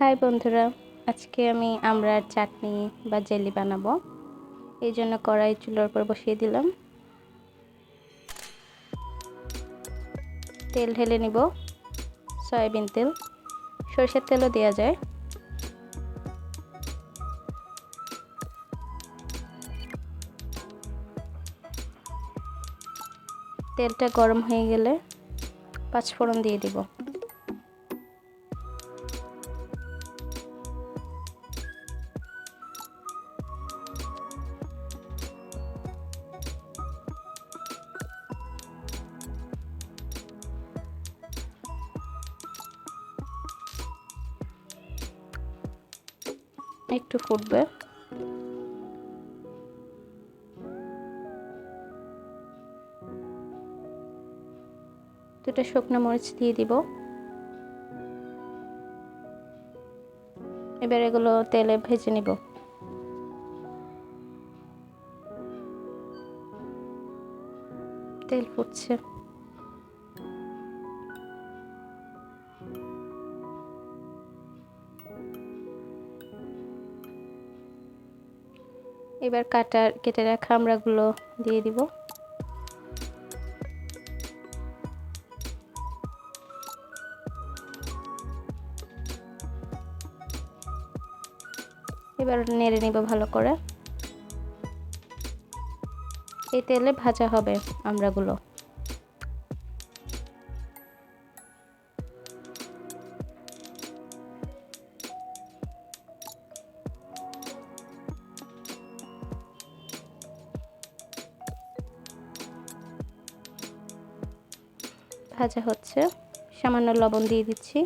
High বন্ধুরা, আজকে আমি আমড়ার চাটনি বা জেলি বানাবো। এই জন্য কড়াই চুলার উপর বসিয়ে দিলাম। তেল ঢেলে নিব, সয়াবিন তেল, সরষের তেলও দেওয়া যায়। তেলটা গরম হয়ে গেলে পাঁচফোড়ন দিয়ে দিব। একটু ফুটবে, দুটো শুকনো মরিচ দিয়ে দিব। এবার এগুলো তেলে ভেজে নিব। তেল ফুটছে, এবার কেটে রাখা আমড়াগুলো দিয়ে দিব। এবার নেড়ে নিব ভালো করে। এই তেলে ভাজা হবে আমড়াগুলো। ভাজা হচ্ছে, সামান্য লবণ দিয়ে দিচ্ছি।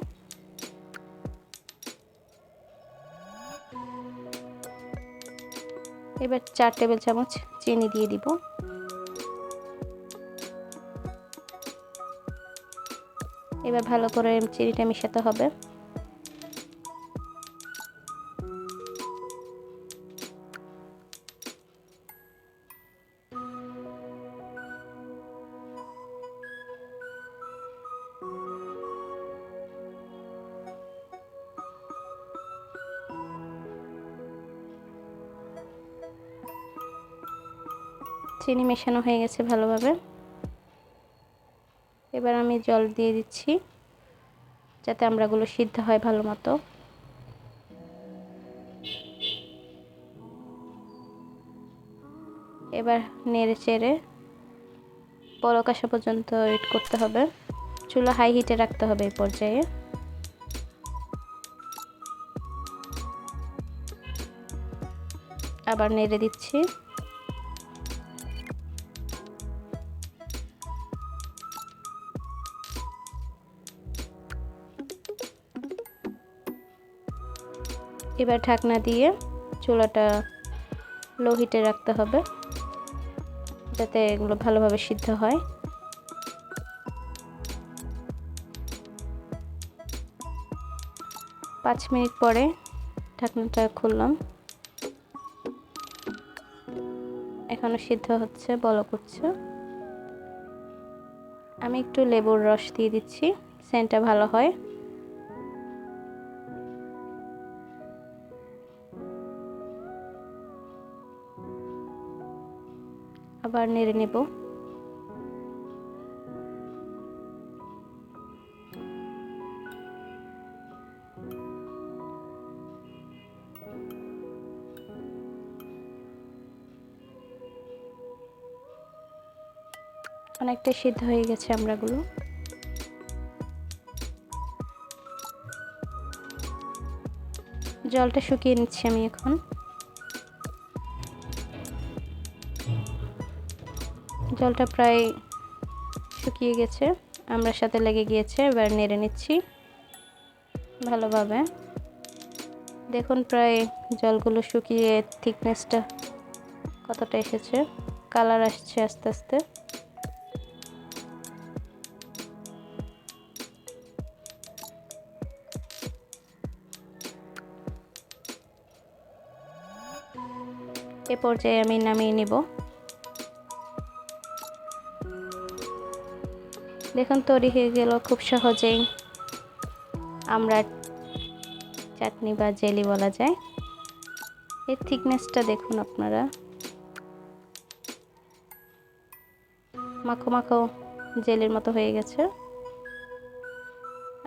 এবার 4 টেবিল চামচ চিনি দিয়ে দিব। এবার ভালো করে চিনিটা মেশাতে হবে। চিনি মেশানো হয়ে গেছে ভালোভাবে। এবার আমি জল দিয়ে দিচ্ছি যাতে আমড়াগুলো সিদ্ধ হয় ভালো মতো। এবার নেড়ে চেড়ে বলক আসা পর্যন্ত ওয়েট করতে হবে। চুলা হাই হিটে রাখতে হবে এই পর্যায়ে। আবার নেড়ে দিচ্ছি। এবার ঢাকনা দিয়ে চুলাটা লো হিটে রাখতে হবে যাতে এগুলো ভালোভাবে সিদ্ধ হয়। পাঁচ মিনিট পরে ঢাকনাটা খুললাম। এখনো সিদ্ধ হচ্ছে, বলক উঠছে। আমি একটু লেবুর রস দিয়ে দিচ্ছি, সেন্টটা ভালো হয়। আবার নেড়ে নেব। অনেকটা সিদ্ধ হয়ে গেছে আমড়াগুলো। জলটা শুকিয়ে নিচ্ছি আমি এখন। জলটা প্রায় শুকিয়ে গেছে, আমড়ার সাথে লেগে গিয়েছে। এবার নেড়ে নিচ্ছি ভালোভাবে। দেখুন প্রায় জলগুলো শুকিয়ে থিকনেসটা কতটা এসেছে, কালার আসছে আস্তে আস্তে। এ পর্যায়ে আমি নামিয়ে নিব। দেখুন তৈরি হয়ে গেল খুব সহজেই আমরা চাটনি বা জেলি বলা যায়। এর থিকনেসটা দেখুন আপনারা, মাখো মাখো জেলির মতো হয়ে গেছে,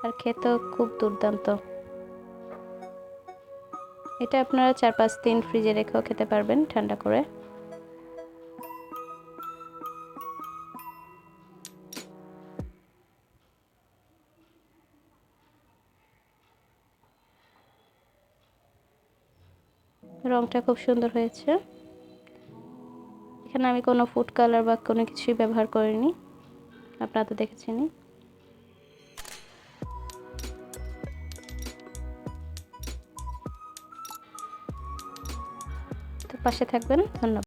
আর খেতেও খুব দুর্দান্ত। এটা আপনারা 4-5 দিন ফ্রিজে রেখেও খেতে পারবেন ঠান্ডা করে। রংটা খুব সুন্দর হয়েছে। এখানে আমি কোনো ফুড কালার বা কোনো কিছুই ব্যবহার করিনি, আপনারা তো দেখেছেনই। তো পাশে থাকবেন, ধন্যবাদ।